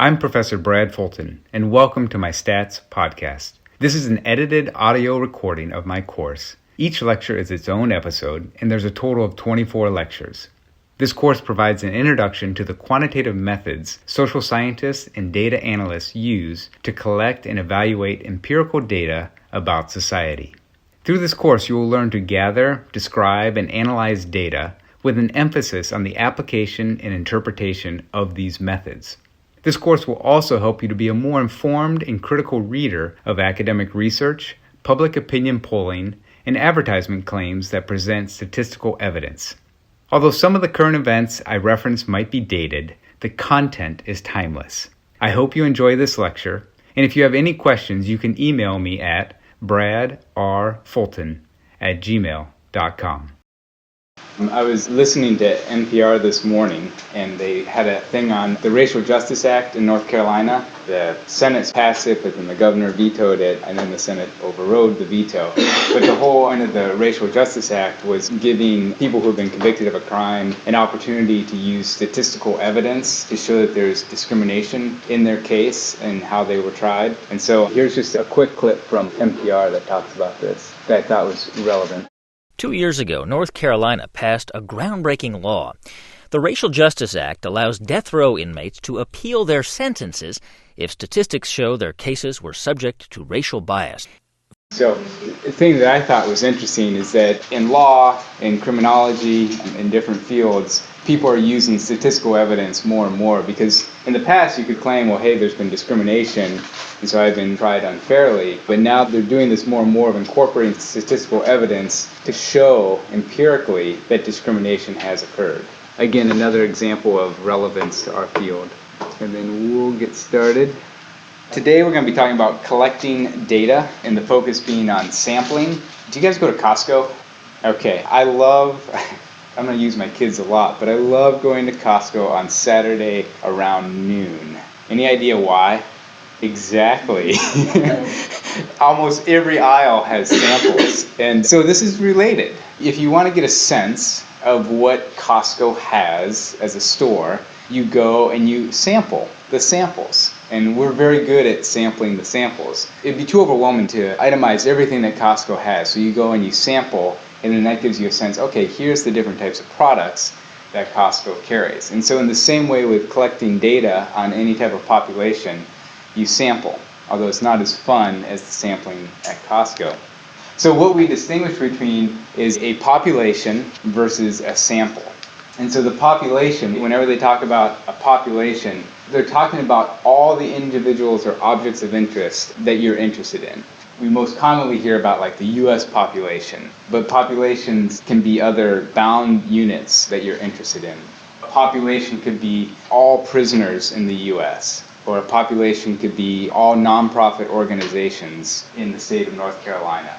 I'm Professor Brad Fulton, and welcome to my Stats podcast. This is an edited audio recording of my course. Each lecture is its own episode, and there's a total of 24 lectures. This course provides an introduction to the quantitative methods social scientists and data analysts use to collect and evaluate empirical data about society. Through this course, you will learn to gather, describe, and analyze data with an emphasis on the application and interpretation of these methods. This course will also help you to be a more informed and critical reader of academic research, public opinion polling, and advertisement claims that present statistical evidence. Although some of the current events I reference might be dated, the content is timeless. I hope you enjoy this lecture, and if you have any questions, you can email me at bradrfulton@gmail.com. I was listening to NPR this morning, and they had a thing on the Racial Justice Act in North Carolina. The Senate passed it, but then the governor vetoed it, and then the Senate overrode the veto. But the whole point of the Racial Justice Act was giving people who have been convicted of a crime an opportunity to use statistical evidence to show that there's discrimination in their case and how they were tried. And so here's just a quick clip from NPR that talks about this that I thought was relevant. 2 years ago, North Carolina passed a groundbreaking law. The Racial Justice Act allows death row inmates to appeal their sentences if statistics show their cases were subject to racial bias. So the thing that I thought was interesting is that in law, in criminology, in different fields, people are using statistical evidence more and more because in the past you could claim, well, hey, there's been discrimination, and so I've been tried unfairly. But now they're doing this more and more of incorporating statistical evidence to show empirically that discrimination has occurred. Again, another example of relevance to our field. And then we'll get started. Today we're going to be talking about collecting data, and the focus being on sampling. Do you guys go to Costco? Okay, I'm going to use my kids a lot, but I love going to Costco on Saturday around noon. Any idea why? Exactly. Almost every aisle has samples. And so this is related. If you want to get a sense of what Costco has as a store, you go and you sample the samples. And we're very good at sampling the samples. It'd be too overwhelming to itemize everything that Costco has. So you go and you sample, and then that gives you a sense, okay, here's the different types of products that Costco carries. And so in the same way with collecting data on any type of population, you sample, although it's not as fun as the sampling at Costco. So what we distinguish between is a population versus a sample. And so the population, whenever they talk about a population, they're talking about all the individuals or objects of interest that you're interested in. We most commonly hear about like the US population, but populations can be other bound units that you're interested in. A population could be all prisoners in the US, or a population could be all nonprofit organizations in the state of North Carolina.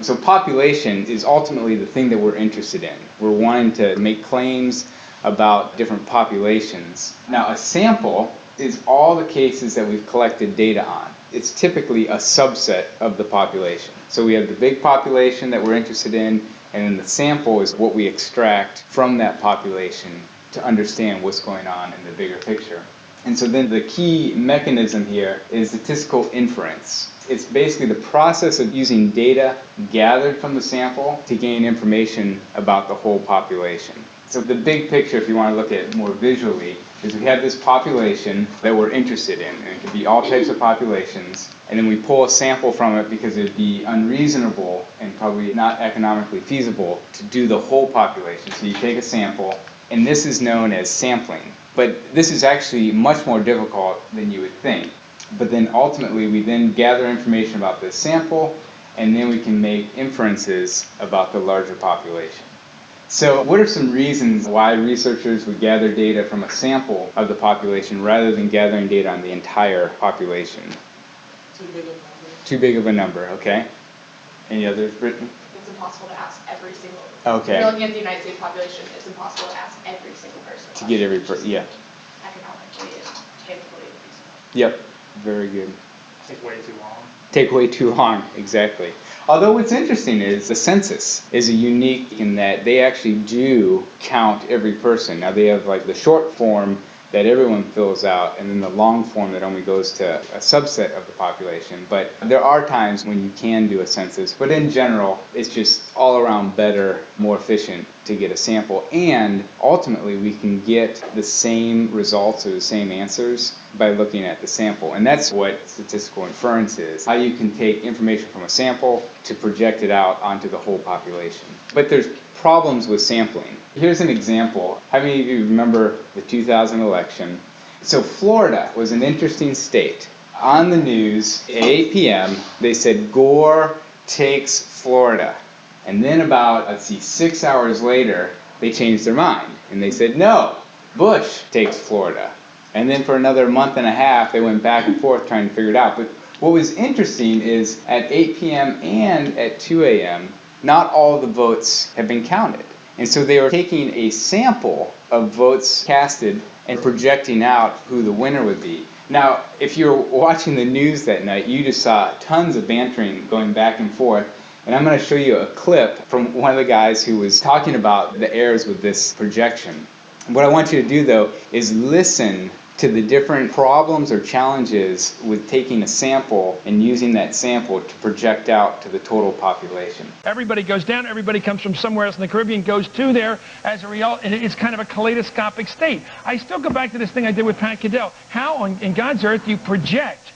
So population is ultimately the thing that we're interested in. We're wanting to make claims about different populations. Now, a sample is all the cases that we've collected data on. It's typically a subset of the population. So we have the big population that we're interested in, and then the sample is what we extract from that population to understand what's going on in the bigger picture. And so then the key mechanism here is statistical inference. It's basically the process of using data gathered from the sample to gain information about the whole population. So the big picture, if you want to look at it more visually, is we have this population that we're interested in, and it can be all types of populations, and then we pull a sample from it because it would be unreasonable and probably not economically feasible to do the whole population. So you take a sample, and this is known as sampling. But this is actually much more difficult than you would think. But then ultimately we then gather information about this sample, and then we can make inferences about the larger population. So what are some reasons why researchers would gather data from a sample of the population rather than gathering data on the entire population? Too big of a number. Too big of a number, okay. Any others, Brittany? It's impossible to ask every single. Okay. If you're looking at the United States population, it's impossible to ask every single person. To get every person, yeah. Economically and technically feasible. Yep, very good. Take way too long. Take way too long, exactly. Although what's interesting is the census is unique in that they actually do count every person. Now they have like the short form that everyone fills out, and then the long form that only goes to a subset of the population. But there are times when you can do a census, but in general, it's just all around better, more efficient to get a sample, and ultimately we can get the same results or the same answers by looking at the sample. And that's what statistical inference is, how you can take information from a sample to project it out onto the whole population. But there's problems with sampling. Here's an example. How many of you remember the 2000 election? So Florida was an interesting state. On the news at 8 p.m., they said Gore takes Florida. And then about, 6 hours later, they changed their mind. And they said, no, Bush takes Florida. And then for another month and a half, they went back and forth trying to figure it out. But what was interesting is at 8 p.m. and at 2 a.m., not all the votes have been counted. And so they were taking a sample of votes casted and projecting out who the winner would be. Now, if you're watching the news that night, you just saw tons of bantering going back and forth. And I'm going to show you a clip from one of the guys who was talking about the errors with this projection. What I want you to do, though, is listen to the different problems or challenges with taking a sample and using that sample to project out to the total population. Everybody goes down, everybody comes from somewhere else in the Caribbean, goes to there as a result, and it's kind of a kaleidoscopic state. I still go back to this thing I did with Pat Caddell. How in God's earth do you project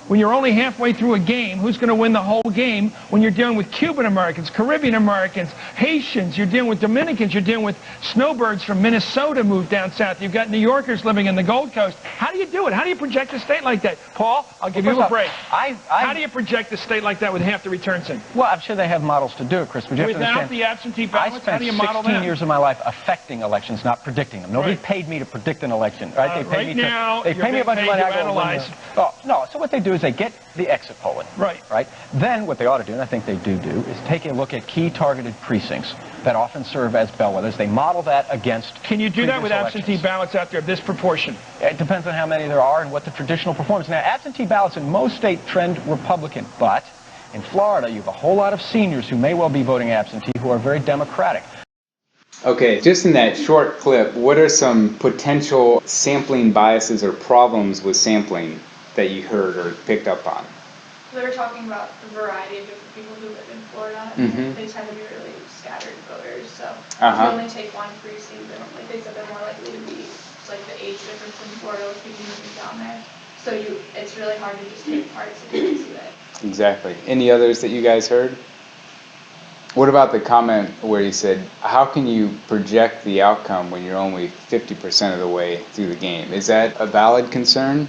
when you're only halfway through a game, who's going to win the whole game when you're dealing with Cuban Americans, Caribbean Americans, Haitians, you're dealing with Dominicans, you're dealing with snowbirds from Minnesota moved down south, you've got New Yorkers living in the Gold Coast. How do you do it? How do you project a state like that? Paul, I'll give you a break. How do you project a state like that with half the returns in? Well, I'm sure they have models to do it, Chris, but you have to Without understand, the absentee ballots, how do you I model spent 16 that? years of my life affecting elections, not predicting them. Nobody Right. paid me to predict an election, right? They Right paid me now, they you're pay me a bunch of being money. paid to I go, analyze. Oh, no, so what they do is they get the exit polling. Right. Right? Then what they ought to do, and I think they do, is take a look at key targeted precincts that often serve as bellwethers. They model that against Can you do that with previous absentee elections. ballots out there of this proportion? It depends on how many there are and what the traditional performance. Now, absentee ballots in most states trend Republican, but in Florida, you have a whole lot of seniors who may well be voting absentee who are very Democratic. Okay, just in that short clip, what are some potential sampling biases or problems with sampling that you heard or picked up on? They were talking about the variety of different people who live in Florida, Mhm. and they tend to be really scattered voters. So if Uh-huh. you only take one precinct, like they said, they're more likely to be like the age difference in Florida with people moving down there. So it's really hard to just take parts of it and see that. Exactly. Any others that you guys heard? What about the comment where he said, how can you project the outcome when you're only 50% of the way through the game? Is that a valid concern?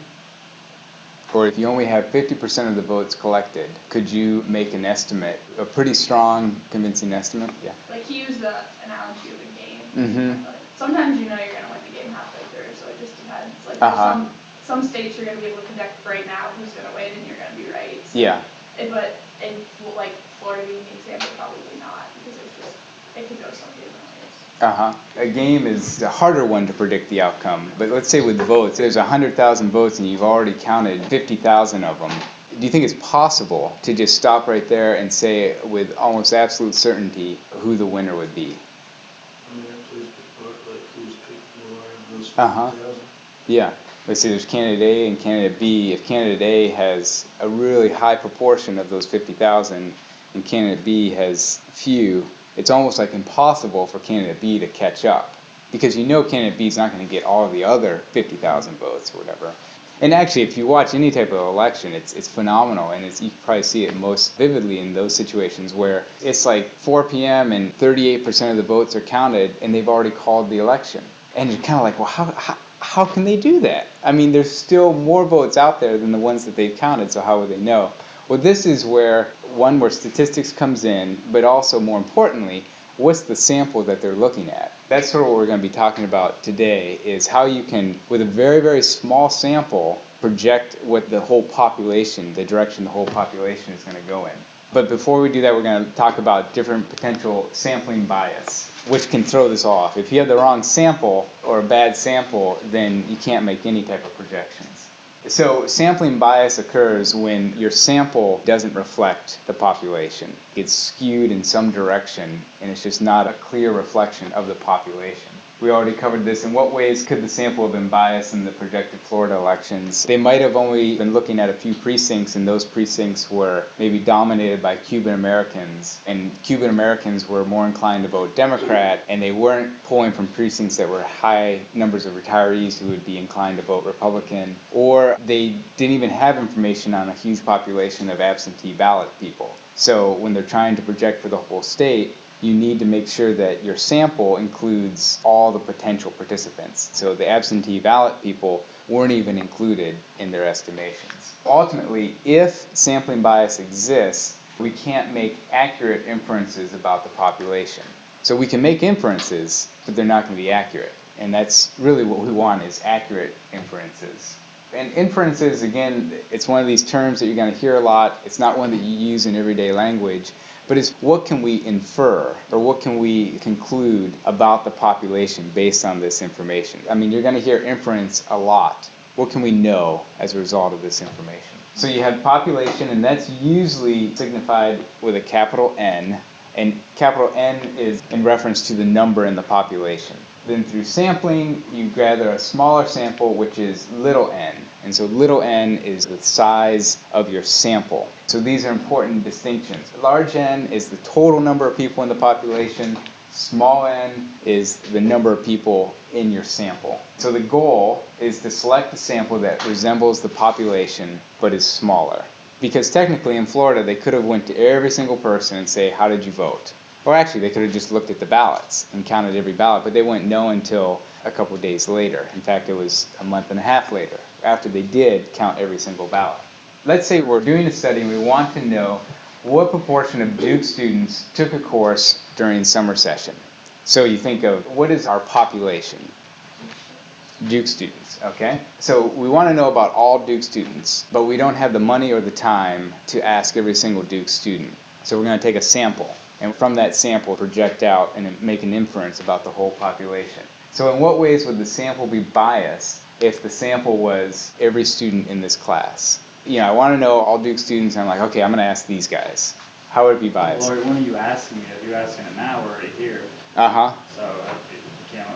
Or if you only have 50% of the votes collected, could you make an estimate, a pretty strong, convincing estimate? Yeah. Like he used the analogy of a game. Mm-hmm. But sometimes you know you're going to win the game halfway through, so it just depends. Like there's Uh-huh. some states you're going to be able to predict right now who's going to win and you're going to be right. Yeah. But in like Florida being the example, probably not, because it could go so many different ways. Uh-huh. A game is a harder one to predict the outcome. But let's say with votes, there's 100,000 votes and you've already counted 50,000 of them. Do you think it's possible to just stop right there and say with almost absolute certainty who the winner would be? I mean, actually, like who's picked more of those 50,000? Uh-huh. Yeah. Let's say there's candidate A and candidate B. If candidate A has a really high proportion of those 50,000 and candidate B has few, it's almost like impossible for candidate B to catch up, because you know candidate B is not going to get all of the other 50,000 votes or whatever. And actually, if you watch any type of election, it's phenomenal, and you can probably see it most vividly in those situations where it's like 4 p.m. and 38% of the votes are counted, and they've already called the election. And you're kind of like, well, how can they do that? I mean, there's still more votes out there than the ones that they've counted, so how would they know? Well, this is where statistics comes in, but also more importantly, what's the sample that they're looking at? That's sort of what we're going to be talking about today, is how you can, with a very, very small sample, project what the whole population, the direction the whole population is going to go in. But before we do that, we're going to talk about different potential sampling bias, which can throw this off. If you have the wrong sample or a bad sample, then you can't make any type of projections. So sampling bias occurs when your sample doesn't reflect the population. It's skewed in some direction, and it's just not a clear reflection of the population. We already covered this. In what ways could the sample have been biased in the projected Florida elections? They might have only been looking at a few precincts, and those precincts were maybe dominated by Cuban Americans, and Cuban Americans were more inclined to vote Democrat, and they weren't pulling from precincts that were high numbers of retirees who would be inclined to vote Republican, or they didn't even have information on a huge population of absentee ballot people. So when they're trying to project for the whole state, you need to make sure that your sample includes all the potential participants. So the absentee ballot people weren't even included in their estimations. Ultimately, if sampling bias exists, we can't make accurate inferences about the population. So we can make inferences, but they're not going to be accurate. And that's really what we want, is accurate inferences. And inferences, again, it's one of these terms that you're going to hear a lot. It's not one that you use in everyday language. But it's what can we infer, or what can we conclude about the population based on this information? I mean, you're going to hear inference a lot. What can we know as a result of this information? So you have population, and that's usually signified with a capital N, and capital N is in reference to the number in the population. Then through sampling, you gather a smaller sample, which is little n. And so little n is the size of your sample. So these are important distinctions. Large N is the total number of people in the population. Small n is the number of people in your sample. So the goal is to select a sample that resembles the population but is smaller. Because technically in Florida, they could have went to every single person and say, how did you vote? Or actually, they could have just looked at the ballots and counted every ballot, but they wouldn't know until a couple of days later. In fact, it was a month and a half later, after they did count every single ballot. Let's say we're doing a study and we want to know what proportion of Duke students took a course during summer session. So you think of, what is our population? Duke students, okay? So we want to know about all Duke students, but we don't have the money or the time to ask every single Duke student. So we're going to take a sample, and from that sample project out and make an inference about the whole population. So in what ways would the sample be biased if the sample was every student in this class? You know, I want to know all Duke students, and I'm like, okay, I'm going to ask these guys. How would it be biased? Lord, when are you asking me? If you're asking it now, we're already here. Uh-huh. So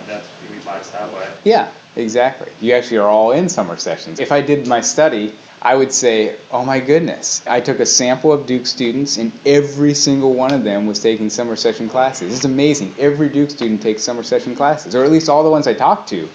that's we biased that way. Yeah, exactly. You actually are all in summer sessions. If I did my study, I would say, oh my goodness, I took a sample of Duke students and every single one of them was taking summer session classes. It's amazing. Every Duke student takes summer session classes, or at least all the ones I talked to.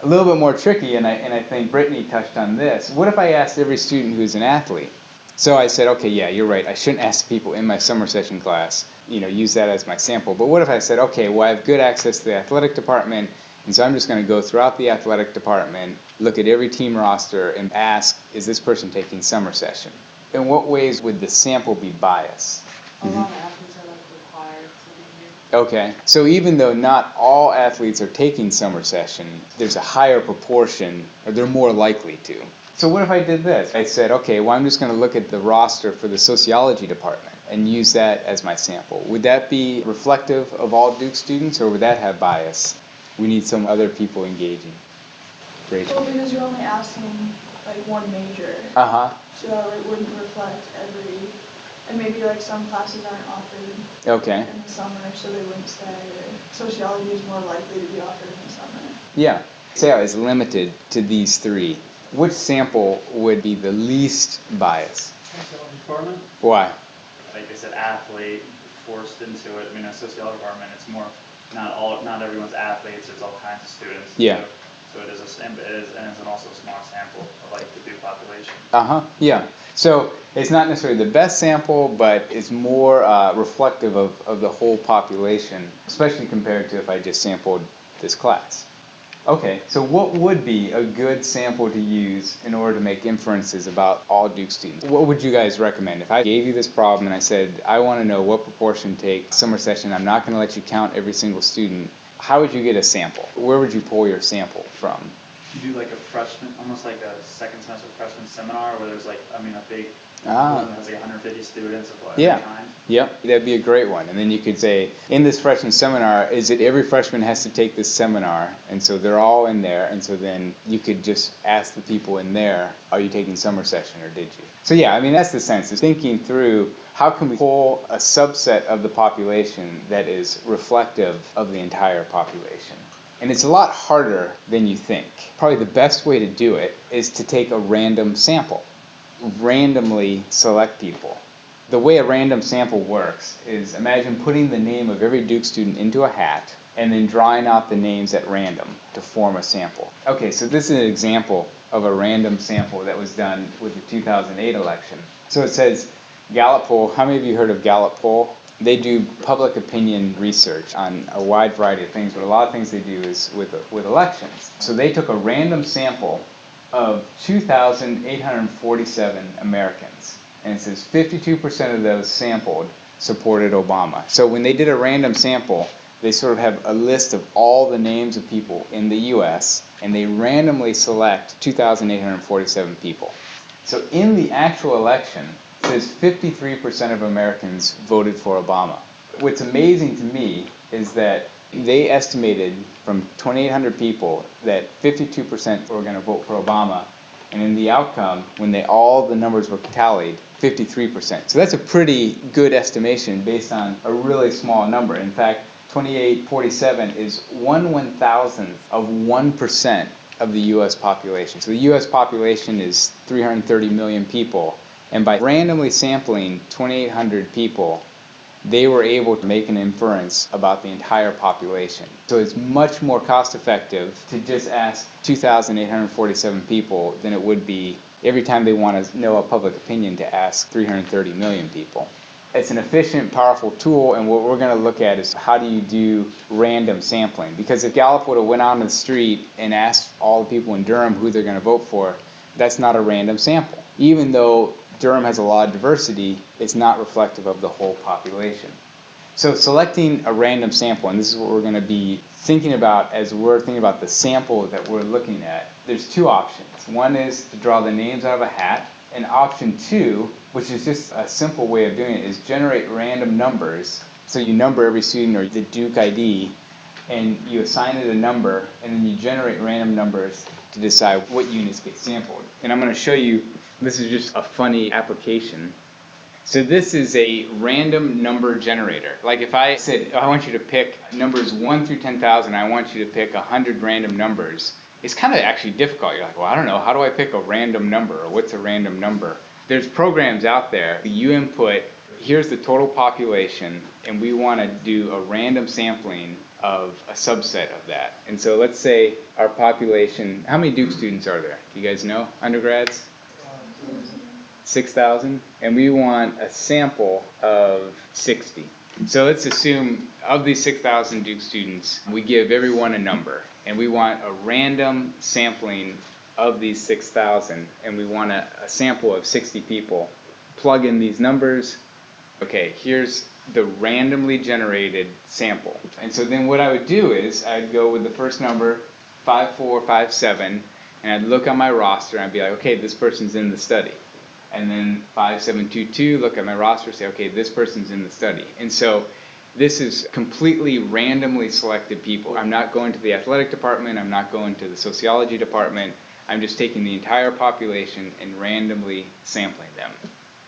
A little bit more tricky, and I think Brittany touched on this. What if I asked every student who's an athlete? So I said, okay, yeah, you're right. I shouldn't ask people in my summer session class, use that as my sample. But what if I said, okay, well, I have good access to the athletic department, and so I'm just going to go throughout the athletic department, look at every team roster, and ask, is this person taking summer session? In what ways would the sample be biased? A lot of athletes are required to be here. Okay, so even though not all athletes are taking summer session, there's a higher proportion, or they're more likely to. So what if I did this? I said, okay, well, I'm just going to look at the roster for the sociology department and use that as my sample. Would that be reflective of all Duke students, or would that have bias? We need some other people engaging. Rachel? Well, because you're only asking like one major. Uh-huh. So that wouldn't reflect every, and maybe like some classes aren't offered Okay. in the summer, so they wouldn't stay. Sociology is more likely to be offered in the summer. Yeah. Say I was limited to these three. Which sample would be the least biased? Sociology department? Why? Like they said, athlete forced into it. I mean, a sociology department, it's more not everyone's athletes. There's all kinds of students. Yeah. So it is also a small sample of like the Duke population. Uh-huh. Yeah. So it's not necessarily the best sample, but it's more reflective of the whole population, especially compared to if I just sampled this class. Okay, so what would be a good sample to use in order to make inferences about all Duke students? What would you guys recommend? If I gave you this problem and I said, I want to know what proportion take summer session, I'm not going to let you count every single student, how would you get a sample? Where would you pull your sample from? you do like a freshman, almost like a second semester freshman seminar where there's like, I mean, a big room Ah, that has like 150 students of what, yeah. every kind. Yep, that'd be a great one. And then you could say, in this freshman seminar, is it every freshman has to take this seminar? And so they're all in there. And so then you could just ask the people in there, are you taking summer session or did you? So yeah, I mean, that's the sense, is thinking through how can we pull a subset of the population that is reflective of the entire population. And it's a lot harder than you think. Probably the best way to do it is to take a random sample, randomly select people. The way a random sample works is, imagine putting the name of every Duke student into a hat and then drawing out the names at random to form a sample. Okay, so this is an example of a random sample that was done with the 2008 election. So it says Gallup poll. How many of you heard of Gallup poll? They do public opinion research on a wide variety of things, but a lot of things they do is with elections. So they took a random sample of 2,847 Americans, and it says 52% of those sampled supported Obama. So when they did a random sample, they sort of have a list of all the names of people in the US, and they randomly select 2,847 people. So in the actual election, it says 53% of Americans voted for Obama. What's amazing to me is that they estimated from 2,800 people that 52% were going to vote for Obama, and in the outcome, when all the numbers were tallied, 53%. So that's a pretty good estimation based on a really small number. In fact, 2847 is 1/1000th of 1% of the U.S. population. So the U.S. population is 330 million people, and by randomly sampling 2,800 people, they were able to make an inference about the entire population. So it's much more cost effective to just ask 2,847 people than it would be every time they want to know a public opinion to ask 330 million people. It's an efficient, powerful tool, and what we're going to look at is how do you do random sampling? Because if Gallup would have went out on the street and asked all the people in Durham who they're going to vote for, that's not a random sample. Even though Durham has a lot of diversity, it's not reflective of the whole population. So selecting a random sample, and this is what we're going to be thinking about as we're thinking about the sample that we're looking at, there's two options. One is to draw the names out of a hat, and option two, which is just a simple way of doing it, is generate random numbers. So you number every student or the Duke ID, and you assign it a number, and then you generate random numbers to decide what units get sampled. And I'm going to show you, this is just a funny application. So this is a random number generator. Like if I said, I want you to pick numbers 1 through 10,000, I want you to pick 100 random numbers, it's kind of actually difficult. You're like, well, I don't know, how do I pick a random number, or what's a random number? There's programs out there, you input, here's the total population, and we want to do a random sampling of a subset of that. And so let's say our population, how many Duke students are there? Do you guys know, undergrads? 6,000, and we want a sample of 60. So let's assume of these 6,000 Duke students, we give everyone a number, and we want a random sampling of these 6,000, and we want a sample of 60 people. Plug in these numbers. Okay, here's the randomly generated sample. And so then what I would do is I'd go with the first number, 5457, and I'd look on my roster and I'd be like, okay, this person's in the study. And then 5722, look at my roster, say, okay, this person's in the study. And so this is completely randomly selected people. I'm not going to the athletic department, I'm not going to the sociology department, I'm just taking the entire population and randomly sampling them.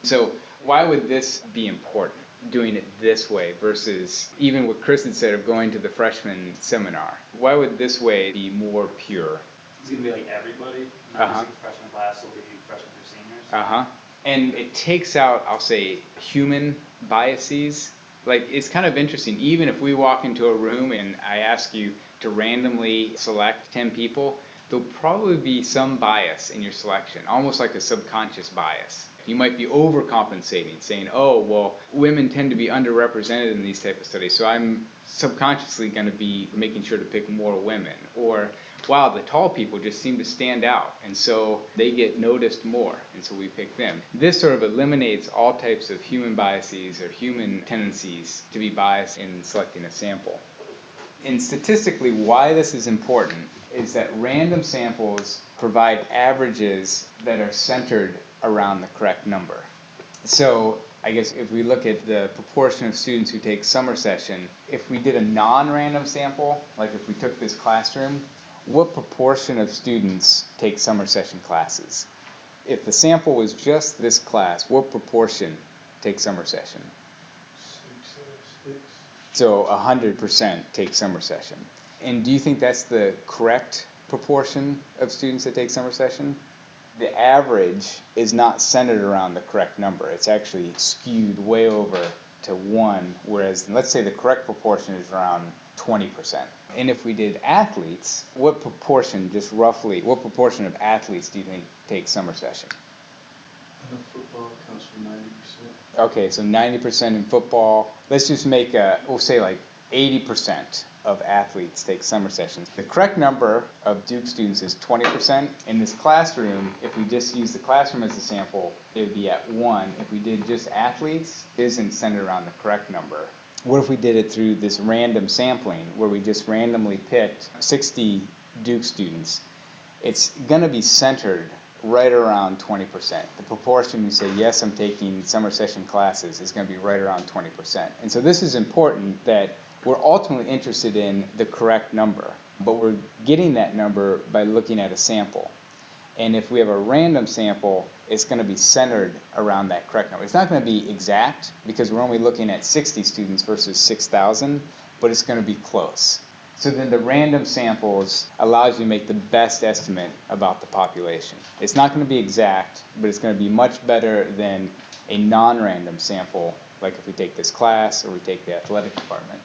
So why would this be important, doing it this way versus even what Chris had said of going to the freshman seminar? Why would this way be more pure? It's going to be like everybody, not just the freshman class, will be freshmen through seniors. And it takes out, I'll say, human biases. Like, it's kind of interesting, even if we walk into a room and I ask you to randomly select 10 people, there'll probably be some bias in your selection, almost like a subconscious bias. You might be overcompensating, saying, oh, well, women tend to be underrepresented in these type of studies, so I'm subconsciously going to be making sure to pick more women. Or, wow, the tall people just seem to stand out, and so they get noticed more, and so we pick them. This sort of eliminates all types of human biases or human tendencies to be biased in selecting a sample. And statistically, why this is important is that random samples provide averages that are centered around the correct number. So I guess if we look at the proportion of students who take summer session, if we did a non-random sample, like if we took this classroom, what proportion of students take summer session classes? If the sample was just this class, what proportion take summer session? 6. So 100% take summer session. And do you think that's the correct proportion of students that take summer session? The average is not centered around the correct number. It's actually skewed way over to 1, whereas let's say the correct proportion is around 20%. And if we did athletes, what proportion, just roughly, what proportion of athletes do you think take summer session? Football counts for 90%. Okay, so 90% in football. Let's just make we'll say like 80% of athletes take summer sessions. The correct number of Duke students is 20%. In this classroom, if we just use the classroom as a sample, it would be at 1. If we did just athletes, it isn't centered around the correct number. What if we did it through this random sampling, where we just randomly picked 60 Duke students? It's going to be centered right around 20%. The proportion who say, yes, I'm taking summer session classes is going to be right around 20%. And so this is important, that we're ultimately interested in the correct number, but we're getting that number by looking at a sample. And if we have a random sample, it's going to be centered around that correct number. It's not going to be exact because we're only looking at 60 students versus 6,000, but it's going to be close. So then the random samples allows you to make the best estimate about the population. It's not going to be exact, but it's going to be much better than a non-random sample, like if we take this class or we take the athletic department.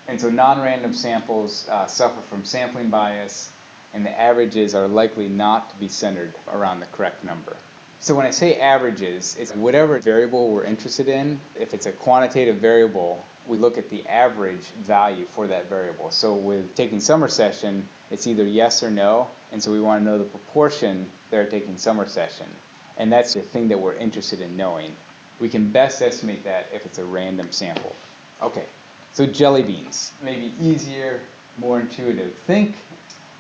And so non-random samples suffer from sampling bias, and the averages are likely not to be centered around the correct number. So when I say averages, it's whatever variable we're interested in. If it's a quantitative variable, we look at the average value for that variable. So with taking summer session, it's either yes or no, and so we want to know the proportion that are taking summer session. And that's the thing that we're interested in knowing. We can best estimate that if it's a random sample. Okay, so jelly beans. Maybe easier, more intuitive. Think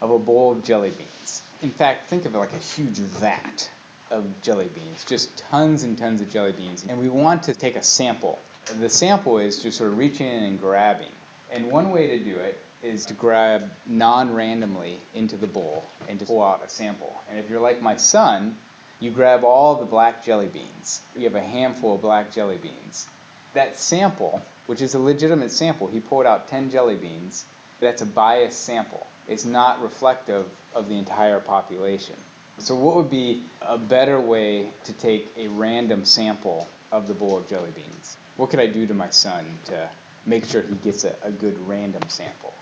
of a bowl of jelly beans. In fact, think of it like a huge vat of jelly beans, just tons and tons of jelly beans. And we want to take a sample. The sample is just sort of reaching in and grabbing. And one way to do it is to grab non-randomly into the bowl and to pull out a sample. And if you're like my son, you grab all the black jelly beans. You have a handful of black jelly beans. That sample, which is a legitimate sample, he pulled out 10 jelly beans. That's a biased sample. It's not reflective of the entire population. So what would be a better way to take a random sample of the bowl of jelly beans? What could I do to my son to make sure he gets a good random sample?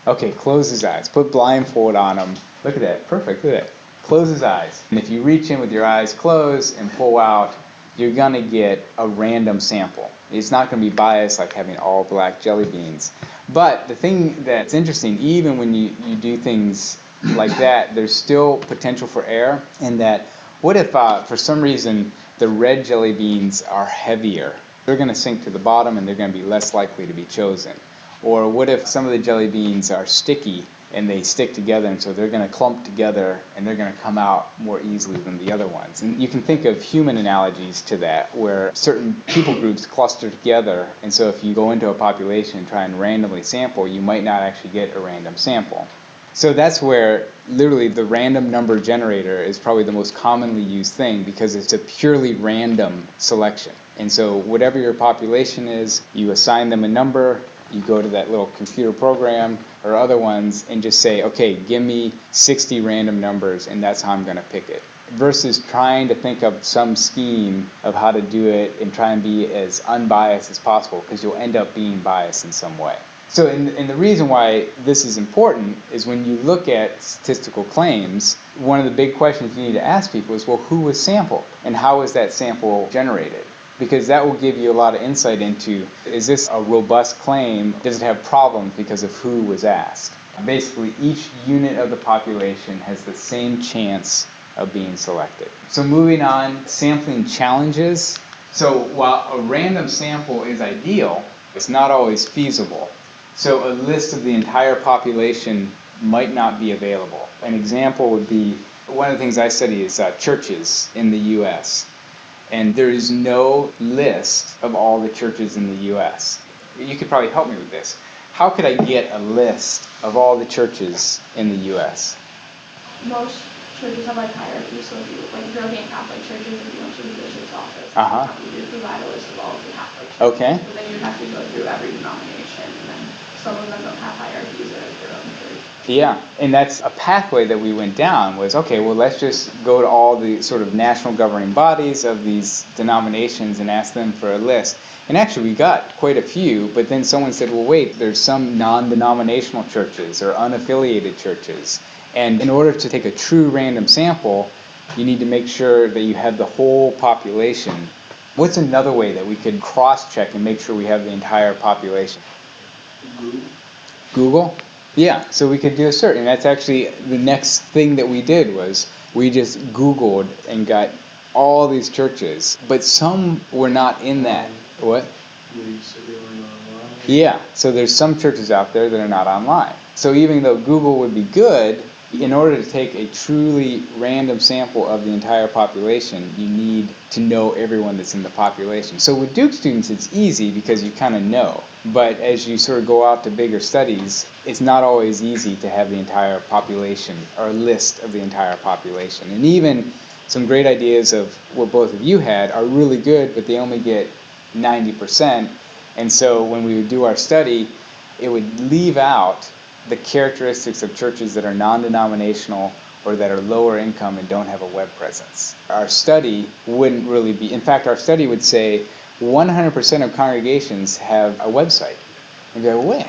Okay, close his eyes. Put blindfold on him. Look at that. Perfect. Look at that. Close his eyes. And if you reach in with your eyes closed and pull out, you're going to get a random sample. It's not going to be biased like having all black jelly beans. But the thing that's interesting, even when you do things like that, there's still potential for error in that, what if for some reason the red jelly beans are heavier? They're going to sink to the bottom and they're going to be less likely to be chosen. Or what if some of the jelly beans are sticky and they stick together, and so they're going to clump together and they're going to come out more easily than the other ones? And you can think of human analogies to that, where certain people groups cluster together, and so if you go into a population and try and randomly sample, you might not actually get a random sample. So that's where literally the random number generator is probably the most commonly used thing, because it's a purely random selection. And so whatever your population is, you assign them a number, you go to that little computer program or other ones and just say, okay, give me 60 random numbers and that's how I'm going to pick it. Versus trying to think of some scheme of how to do it and try and be as unbiased as possible, because you'll end up being biased in some way. So, and the reason why this is important is when you look at statistical claims, one of the big questions you need to ask people is, well, who was sampled and how was that sample generated? Because that will give you a lot of insight into, is this a robust claim? Does it have problems because of who was asked? Basically, each unit of the population has the same chance of being selected. So moving on, sampling challenges. So while a random sample is ideal, it's not always feasible. So a list of the entire population might not be available. An example would be, one of the things I study is churches in the U.S. And there is no list of all the churches in the U.S. You could probably help me with this. How could I get a list of all the churches in the U.S.? Most churches have like hierarchies, so if you're looking at Catholic churches, if you went to the bishop's office, you would provide a list of all of the Catholic churches. Okay. But then you'd have to go through every denomination, and then some of them don't have hierarchies or their own church. Yeah, and that's a pathway that we went down was, okay, well, let's just go to all the sort of national governing bodies of these denominations and ask them for a list. And actually we got quite a few, but then someone said, well, wait, there's some non-denominational churches or unaffiliated churches. And in order to take a true random sample, you need to make sure that you have the whole population. What's another way that we could cross-check and make sure we have the entire population? Google? Yeah, so we could do a search, and that's actually the next thing that we did was we just Googled and got all these churches, but some were not in that. What? You said they weren't online? Yeah, so there's some churches out there that are not online. So even though Google would be good, in order to take a truly random sample of the entire population, you need to know everyone that's in the population. So with Duke students, it's easy because you kind of know. But as you sort of go out to bigger studies, it's not always easy to have the entire population or a list of the entire population. And even some great ideas of what both of you had are really good, but they only get 90%. And so when we would do our study, it would leave out the characteristics of churches that are non-denominational or that are lower income and don't have a web presence. Our study wouldn't really be, in fact, our study would say 100% of congregations have a website. And you go, wait,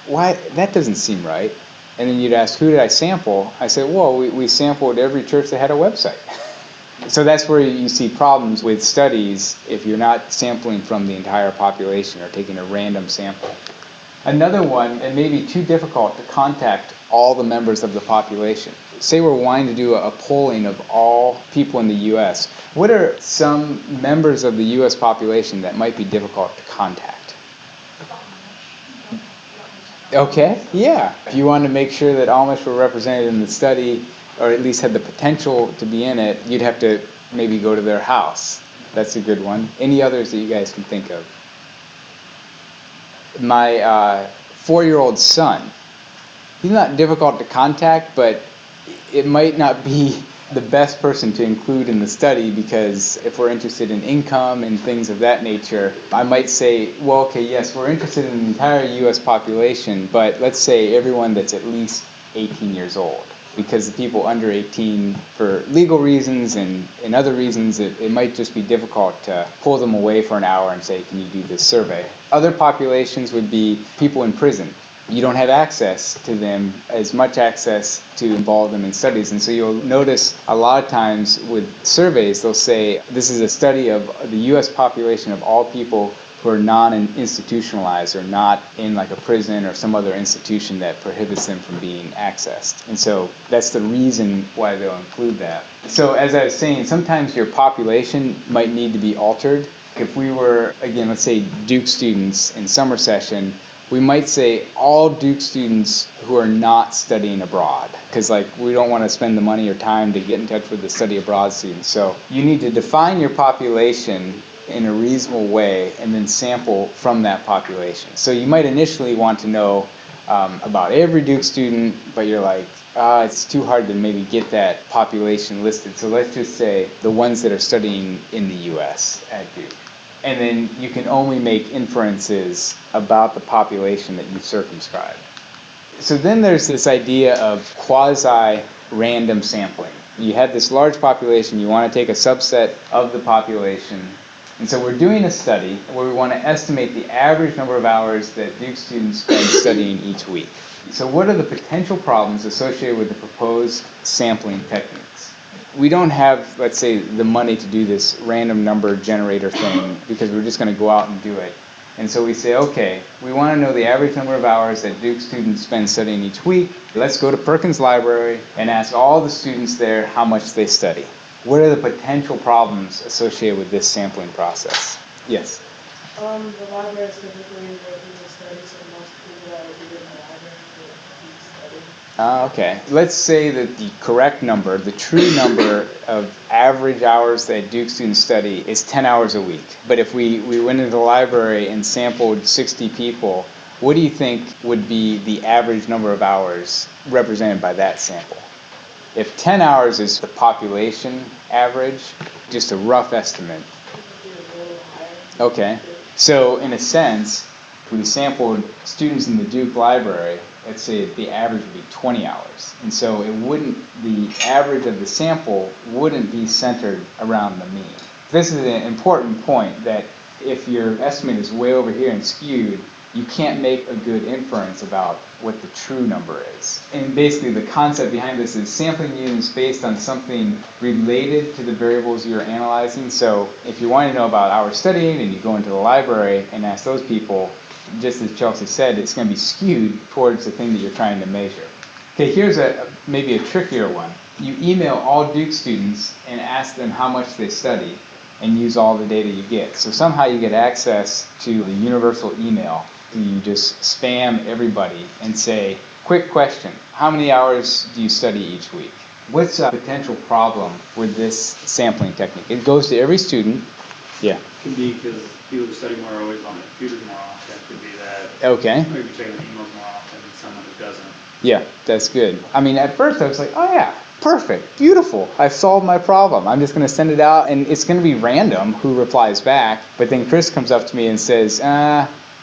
why? That doesn't seem right. And then you'd ask, who did I sample? I said, well, we sampled every church that had a website. So that's where you see problems with studies if you're not sampling from the entire population or taking a random sample. Another one, it may be too difficult to contact all the members of the population. Say we're wanting to do a polling of all people in the U.S. What are some members of the U.S. population that might be difficult to contact? Okay, yeah. If you want to make sure that Amish were represented in the study, or at least had the potential to be in it, you'd have to maybe go to their house. That's a good one. Any others that you guys can think of? My 4-year-old son, he's not difficult to contact, but it might not be the best person to include in the study because if we're interested in income and things of that nature, I might say, well, okay, yes, we're interested in the entire U.S. population, but let's say everyone that's at least 18 years old. Because the people under 18, for legal reasons and other reasons, it might just be difficult to pull them away for an hour and say, can you do this survey? Other populations would be people in prison. You don't have access to them, as much access to involve them in studies. And so you'll notice a lot of times with surveys, they'll say, this is a study of the U.S. population of all people who are non-institutionalized or not in like a prison or some other institution that prohibits them from being accessed. And so that's the reason why they'll include that. So as I was saying, sometimes your population might need to be altered. If we were, again, let's say Duke students in summer session, we might say all Duke students who are not studying abroad, because like we don't want to spend the money or time to get in touch with the study abroad students. So you need to define your population in a reasonable way and then sample from that population. So you might initially want to know about every Duke student, but you're like, it's too hard to maybe get that population listed. So let's just say the ones that are studying in the US at Duke. And then you can only make inferences about the population that you circumscribed. So then there's this idea of quasi-random sampling. You have this large population, you want to take a subset of the population. And so we're doing a study where we want to estimate the average number of hours that Duke students spend studying each week. So what are the potential problems associated with the proposed sampling techniques? We don't have, let's say, the money to do this random number generator thing because we're just going to go out and do it. And so we say, okay, we want to know the average number of hours that Duke students spend studying each week. Let's go to Perkins Library and ask all the students there how much they study. What are the potential problems associated with this sampling process? Yes? The library is typically where people study, so most people that would be in the library would be studying. Okay. Let's say that the correct number, the true number of average hours that Duke students study is 10 hours a week. But if we went into the library and sampled 60 people, what do you think would be the average number of hours represented by that sample? If 10 hours is the population average, just a rough estimate. It would be a little higher. Okay. So in a sense, if we sampled students in the Duke library, let's say the average would be 20 hours. And so the average of the sample wouldn't be centered around the mean. This is an important point, that if your estimate is way over here and skewed, you can't make a good inference about what the true number is. And basically the concept behind this is sampling units based on something related to the variables you're analyzing. So if you want to know about hours studying and you go into the library and ask those people, just as Chelsea said, it's going to be skewed towards the thing that you're trying to measure. Okay, here's maybe a trickier one. You email all Duke students and ask them how much they study and use all the data you get. So somehow you get access to the universal email. You just spam everybody and say, quick question, how many hours do you study each week? What's a potential problem with this sampling technique? It goes to every student. Yeah. Could be because people who study more are always on their computers more often. Could be that. Okay. Maybe checking the emails more often than someone who doesn't. Yeah, that's good. I mean, at first I was like, oh yeah, perfect, beautiful, I've solved my problem. I'm just going to send it out, and it's going to be random who replies back. But then Chris comes up to me and says,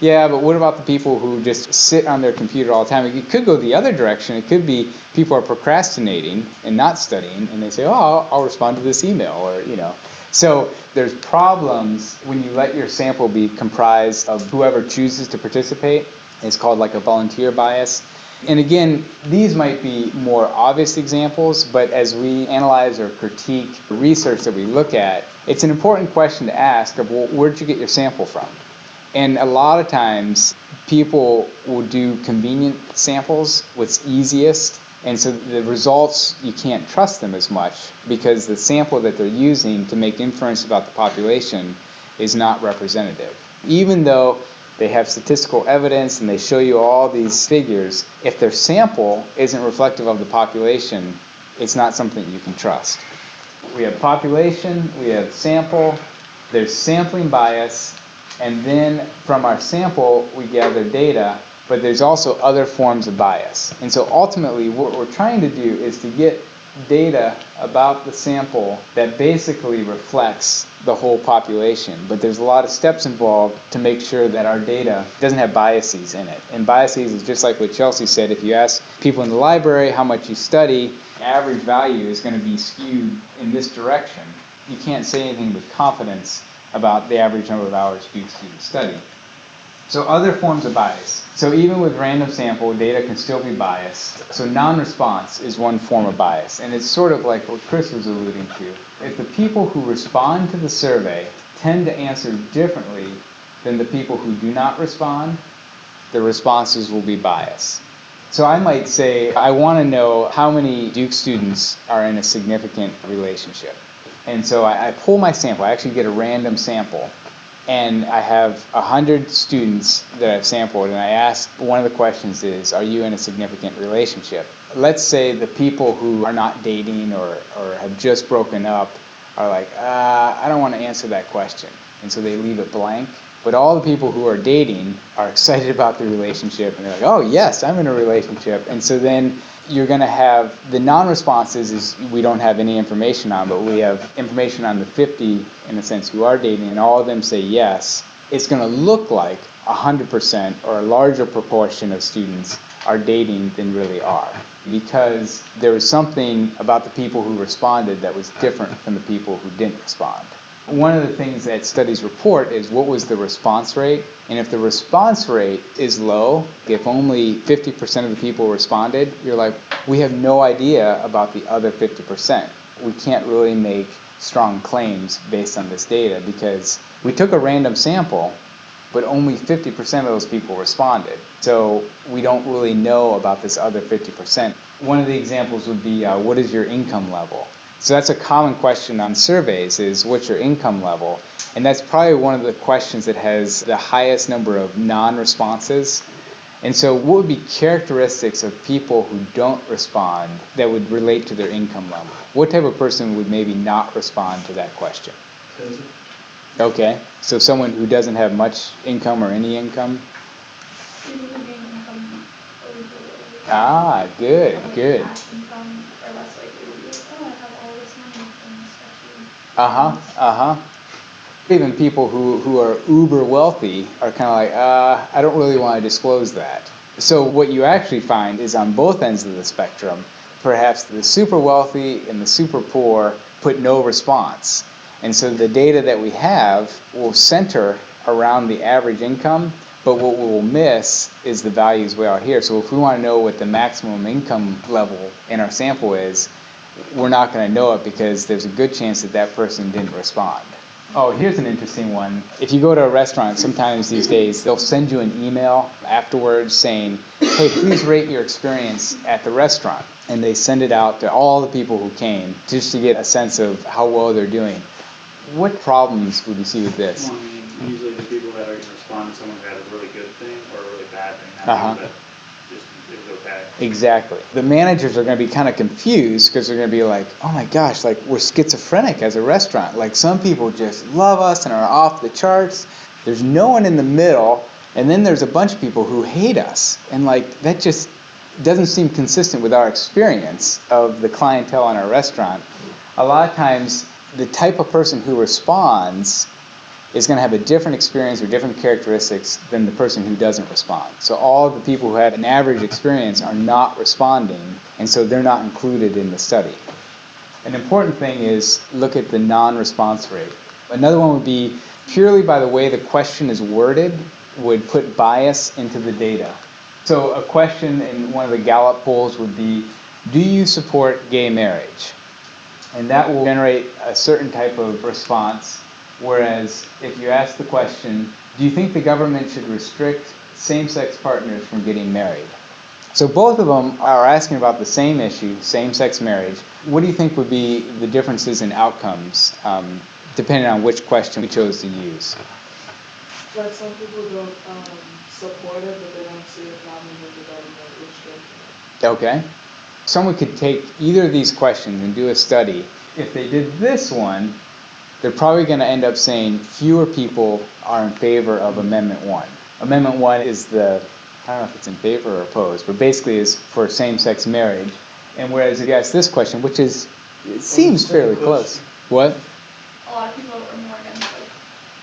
yeah, but what about the people who just sit on their computer all the time? It could go the other direction. It could be people are procrastinating and not studying, and they say, oh, I'll respond to this email, or, you know. So there's problems when you let your sample be comprised of whoever chooses to participate. It's called like a volunteer bias. And again, these might be more obvious examples, but as we analyze or critique research that we look at, it's an important question to ask of, well, where'd you get your sample from? And a lot of times, people will do convenient samples, what's easiest, and so the results, you can't trust them as much because the sample that they're using to make inference about the population is not representative. Even though they have statistical evidence and they show you all these figures, if their sample isn't reflective of the population, it's not something you can trust. We have population, we have sample, there's sampling bias, and then from our sample we gather data, but there's also other forms of bias. And so ultimately what we're trying to do is to get data about the sample that basically reflects the whole population. But there's a lot of steps involved to make sure that our data doesn't have biases in it. And biases is just like what Chelsea said. If you ask people in the library how much you study, average value is going to be skewed in this direction. You can't say anything with confidence about the average number of hours each student study. So other forms of bias. So even with random sample, data can still be biased. So non-response is one form of bias, and it's sort of like what Chris was alluding to. If the people who respond to the survey tend to answer differently than the people who do not respond, the responses will be biased. So I might say, I want to know how many Duke students are in a significant relationship. And so I pull my sample, I actually get a random sample, and I have 100 students that I've sampled, and I ask, one of the questions is, are you in a significant relationship? Let's say the people who are not dating or have just broken up are like, I don't want to answer that question. And so they leave it blank. But all the people who are dating are excited about the relationship, and they're like, oh yes, I'm in a relationship. And so then you're going to have the non-responses is we don't have any information on, but we have information on the 50, in a sense, who are dating, and all of them say yes. It's going to look like 100% or a larger proportion of students are dating than really are, because there was something about the people who responded that was different from the people who didn't respond. One of the things that studies report is what was the response rate, and if the response rate is low, if only 50% of the people responded, you're like, we have no idea about the other 50%. We can't really make strong claims based on this data because we took a random sample, but only 50% of those people responded. So we don't really know about this other 50%. One of the examples would be, what is your income level? So that's a common question on surveys is what's your income level? And that's probably one of the questions that has the highest number of non-responses. And so what would be characteristics of people who don't respond that would relate to their income level? What type of person would maybe not respond to that question? Peasant. Okay, so someone who doesn't have much income or any income? People who gain income illegally. Ah, good, Like good. cash income are less likely to be like, oh, I have all this money and especially. Uh-huh. Even people who are uber wealthy are kind of like, I don't really want to disclose that. So what you actually find is on both ends of the spectrum, perhaps the super wealthy and the super poor put no response. And so the data that we have will center around the average income, but what we will miss is the values way out here. So if we want to know what the maximum income level in our sample is, we're not going to know it because there's a good chance that that person didn't respond. Oh, here's an interesting one. If you go to a restaurant, sometimes these days, they'll send you an email afterwards saying, hey, please rate your experience at the restaurant. And they send it out to all the people who came just to get a sense of how well they're doing. What problems would you see with this? Well, I mean, usually the people that are going to respond to someone who had a really good thing or a really bad thing, not people that just it was okay. Exactly. The managers are going to be kind of confused because they're going to be like, oh my gosh, like we're schizophrenic as a restaurant. Like some people just love us and are off the charts. There's no one in the middle. And then there's a bunch of people who hate us. And like that just doesn't seem consistent with our experience of the clientele in our restaurant. A lot of times the type of person who responds is going to have a different experience or different characteristics than the person who doesn't respond. So all the people who had an average experience are not responding, and so they're not included in the study. An important thing is look at the non-response rate. Another one would be purely by the way the question is worded would put bias into the data. So a question in one of the Gallup polls would be, do you support gay marriage? And that will generate a certain type of response. Whereas if you ask the question, do you think the government should restrict same-sex partners from getting married? So both of them are asking about the same issue, same-sex marriage. What do you think would be the differences in outcomes, depending on which question we chose to use? Like some people don't support it, but they don't see a problem with the government restricting it. Okay. Someone could take either of these questions and do a study. If they did this one, they're probably going to end up saying fewer people are in favor of Amendment 1. Amendment 1 is I don't know if it's in favor or opposed, but basically is for same-sex marriage. And whereas if you ask this question, which it seems fairly close. What? A lot of people are more against like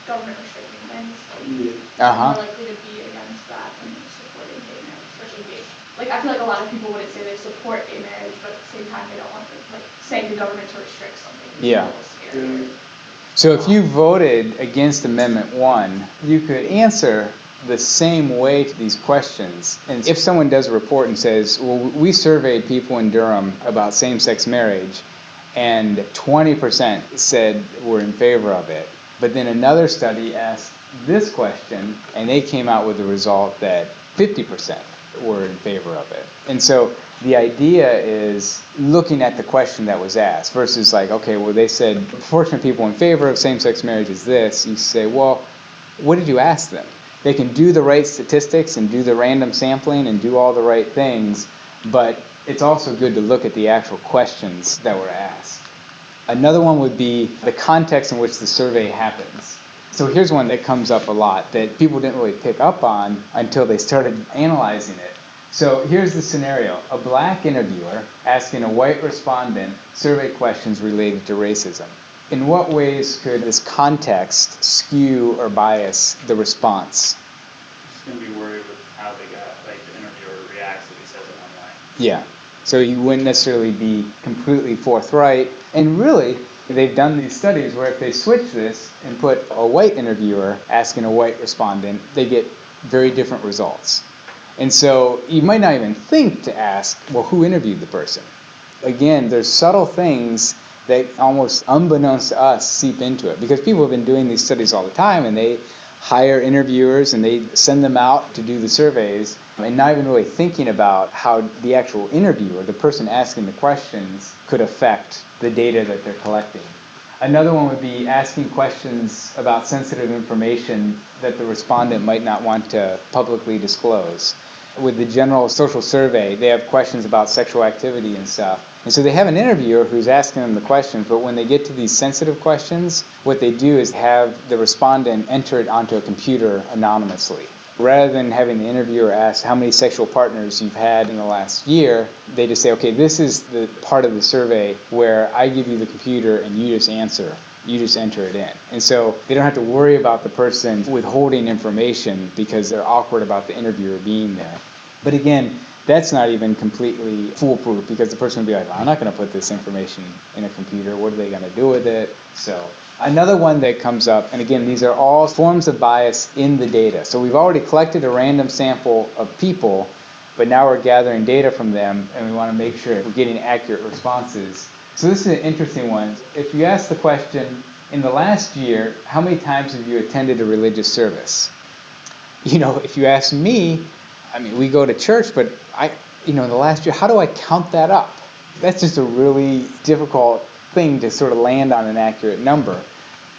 government restricting things. Uh-huh. More likely to be against that than supporting gay marriage, especially gay. Like I feel like a lot of people wouldn't say they support gay marriage, but at the same time they don't want saying the government to restrict something. Yeah. A little scary. So if you voted against Amendment 1, you could answer the same way to these questions. And if someone does a report and says, well, we surveyed people in Durham about same-sex marriage, and 20% said we're in favor of it. But then another study asked this question, and they came out with the result that 50% were in favor of it. And so the idea is looking at the question that was asked versus like, okay, well, they said the proportion of people in favor of same-sex marriage is this. You say, well, what did you ask them? They can do the right statistics and do the random sampling and do all the right things, but it's also good to look at the actual questions that were asked. Another one would be the context in which the survey happens. So here's one that comes up a lot that people didn't really pick up on until they started analyzing it. So here's the scenario. A black interviewer asking a white respondent survey questions related to racism. In what ways could this context skew or bias the response? Just going to be worried with how the interviewer reacts if he says it one way. Yeah. So you wouldn't necessarily be completely forthright. And really, they've done these studies where if they switch this and put a white interviewer asking a white respondent, they get very different results. And so you might not even think to ask, well, who interviewed the person? Again, there's subtle things that almost unbeknownst to us seep into it because people have been doing these studies all the time and they hire interviewers and they send them out to do the surveys and not even really thinking about how the actual interviewer, the person asking the questions, could affect the data that they're collecting. Another one would be asking questions about sensitive information that the respondent might not want to publicly disclose. With the general social survey, they have questions about sexual activity and stuff. And so they have an interviewer who's asking them the questions, but when they get to these sensitive questions, what they do is have the respondent enter it onto a computer anonymously. Rather than having the interviewer ask how many sexual partners you've had in the last year, they just say, okay, this is the part of the survey where I give you the computer and you just answer. You just enter it in. And so they don't have to worry about the person withholding information because they're awkward about the interviewer being there. But again, that's not even completely foolproof because the person would be like, I'm not going to put this information in a computer. What are they going to do with it? So another one that comes up, and again, these are all forms of bias in the data. So we've already collected a random sample of people, but now we're gathering data from them, and we want to make sure we're getting accurate responses. So this is an interesting one. If you ask the question, in the last year, how many times have you attended a religious service? You know, if you ask me, I mean, we go to church, but in the last year, how do I count that up? That's just a really difficult thing to sort of land on an accurate number.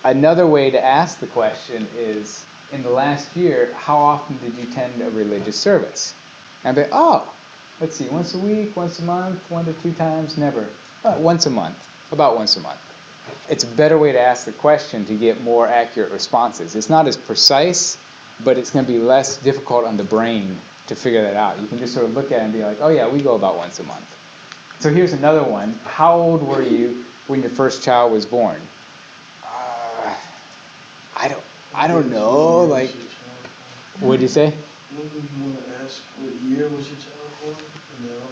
Another way to ask the question is, in the last year, how often did you attend a religious service? And I'd be, let's see, once a week, once a month, 1 to 2 times, never. Once a month, about once a month. It's a better way to ask the question to get more accurate responses. It's not as precise, but it's going to be less difficult on the brain to figure that out. You can just sort of look at it and be like, oh yeah, we go about once a month. So here's another one. How old were you when your first child was born? I don't know. Like, what'd you say? You want to ask what year was your child born?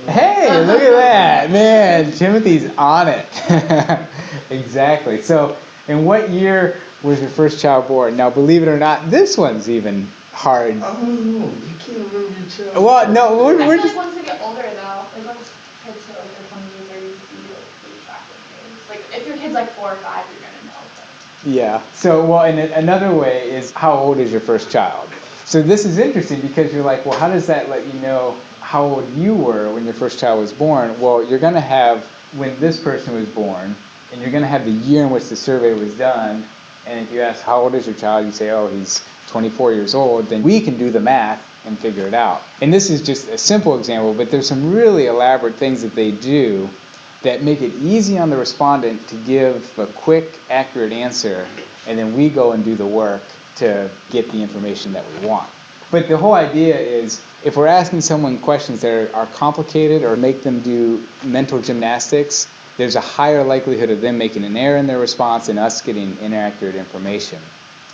Hey, look at that. Man, Timothy's on it. Exactly. So, in what year was your first child born? Now, believe it or not, this one's even hard. I don't know. You can't remember your child. Well, no, I we're feel just... like once they get older, though, like once kids hit like their 20s, 30s, you can do like pretty track with things. Like if your kid's like 4 or 5, you're gonna know. But... Yeah. So, well, and another way is, how old is your first child? So this is interesting because you're like, well, how does that let you know how old you were when your first child was born? Well, you're going to have when this person was born, and you're going to have the year in which the survey was done. And if you ask, how old is your child? You say, oh, he's 24 years old. Then we can do the math and figure it out. And this is just a simple example, but there's some really elaborate things that they do that make it easy on the respondent to give a quick, accurate answer, and then we go and do the work to get the information that we want. But the whole idea is, if we're asking someone questions that are complicated or make them do mental gymnastics, there's a higher likelihood of them making an error in their response and us getting inaccurate information.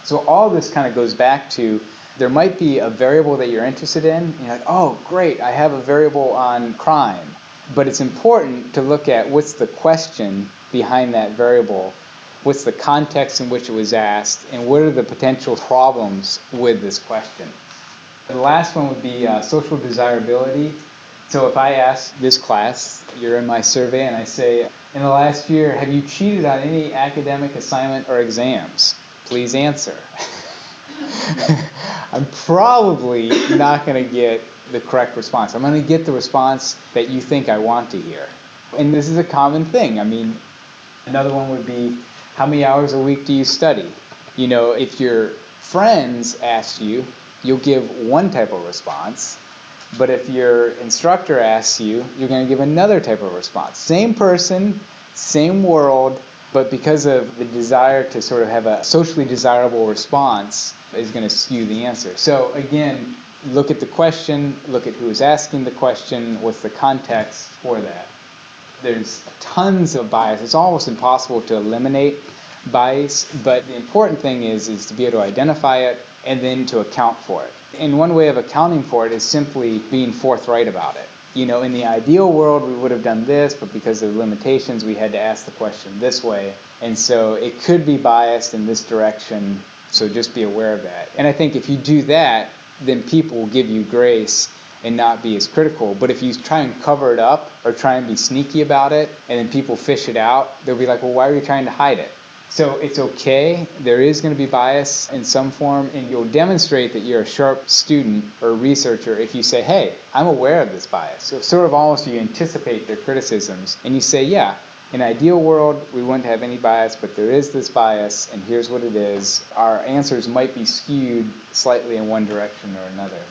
So all this kind of goes back to, there might be a variable that you're interested in, and you're like, oh, great, I have a variable on crime. But it's important to look at what's the question behind that variable, what's the context in which it was asked, and what are the potential problems with this question. The last one would be social desirability. So if I ask this class, you're in my survey, and I say, in the last year, have you cheated on any academic assignment or exams? Please answer. I'm probably not going to get the correct response. I'm going to get the response that you think I want to hear. And this is a common thing. I mean, another one would be, how many hours a week do you study? You know, if your friends ask you, you'll give one type of response. But if your instructor asks you, you're going to give another type of response. Same person, same world, but because of the desire to sort of have a socially desirable response is going to skew the answer. So again, look at the question, look at who is asking the question, what's the context for that. There's tons of bias. It's almost impossible to eliminate bias, but the important thing is to be able to identify it and then to account for it. And one way of accounting for it is simply being forthright about it. You know, in the ideal world, we would have done this, but because of the limitations, we had to ask the question this way. And so it could be biased in this direction, so just be aware of that. And I think if you do that, then people will give you grace and not be as critical. But if you try and cover it up or try and be sneaky about it, and then people fish it out, they'll be like, well, why are you trying to hide it? So it's okay, there is going to be bias in some form, and you'll demonstrate that you're a sharp student or researcher if you say, hey, I'm aware of this bias. So sort of almost you anticipate their criticisms, and you say, yeah, in an ideal world, we wouldn't have any bias, but there is this bias, and here's what it is. Our answers might be skewed slightly in one direction or another.